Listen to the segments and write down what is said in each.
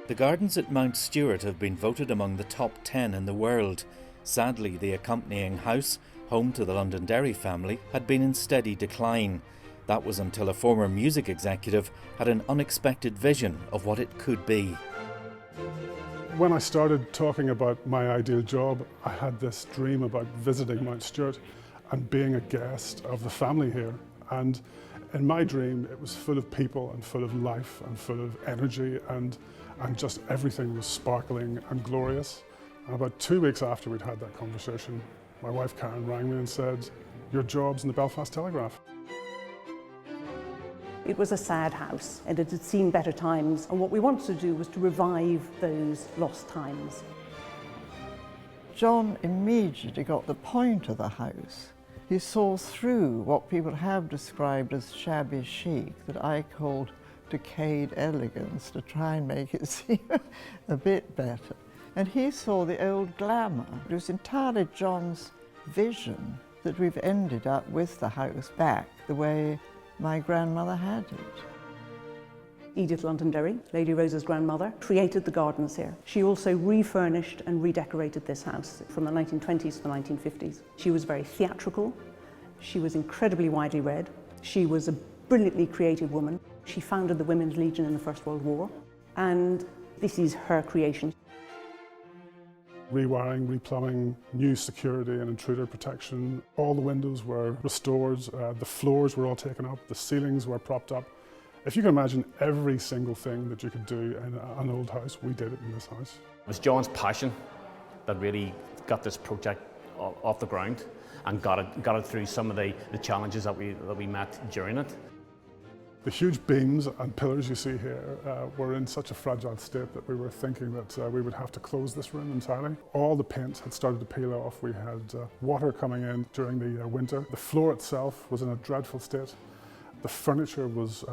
The gardens at Mount Stewart have been voted among the top 10 in the world. Sadly, the accompanying house, home to the Londonderry family, had been in steady decline. That was until a former music executive had an unexpected vision of what it could be. When I started talking about my ideal job, I had this dream about visiting Mount Stewart and being a guest of the family here. And in my dream, it was full of people and full of life and full of energy and just everything was sparkling and glorious. And about 2 weeks after we'd had that conversation, my wife Karen rang me and said, "Your job's in the Belfast Telegraph." It was a sad house and it had seen better times, and what we wanted to do was to revive those lost times. Jon immediately got the point of the house. He saw through what people have described as shabby chic that I called decayed elegance to try and make it seem a bit better. And he saw the old glamour. It was entirely Jon's vision that we've ended up with the house back the way my grandmother had it. Edith Londonderry, Lady Rosa's grandmother, created the gardens here. She also refurnished and redecorated this house from the 1920s to the 1950s. She was very theatrical. She was incredibly widely read. She was a brilliantly creative woman. She founded the Women's Legion in the First World War, and this is her creation. Rewiring, replumbing, new security and intruder protection. All the windows were restored, the floors were all taken up, the ceilings were propped up. If you can imagine every single thing that you could do in an old house, we did it in this house. It was Jon's passion that really got this project off the ground and got it through some of the challenges that we met during it. The huge beams and pillars you see here were in such a fragile state that we were thinking that we would have to close this room entirely. All the paint had started to peel off. We had water coming in during the winter. The floor itself was in a dreadful state. The furniture was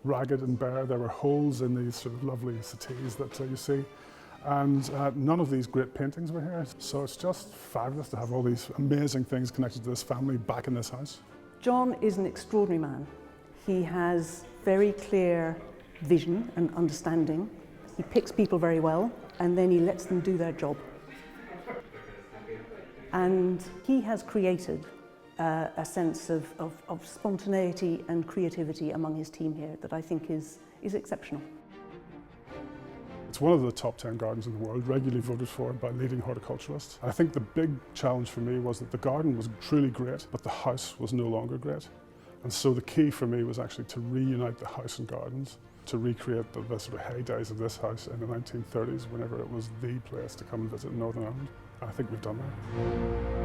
ragged and bare. There were holes in these sort of lovely settees that you see. And none of these great paintings were here. So it's just fabulous to have all these amazing things connected to this family back in this house. Jon is an extraordinary man. He has very clear vision and understanding. He picks people very well and then he lets them do their job. And he has created a sense of spontaneity and creativity among his team here that I think is exceptional. It's one of the top 10 gardens in the world, regularly voted for by leading horticulturalists. I think the big challenge for me was that the garden was truly great, but the house was no longer great. And so the key for me was actually to reunite the house and gardens, to recreate the sort of heydays of this house in the 1930s, whenever it was the place to come and visit in Northern Ireland. And I think we've done that.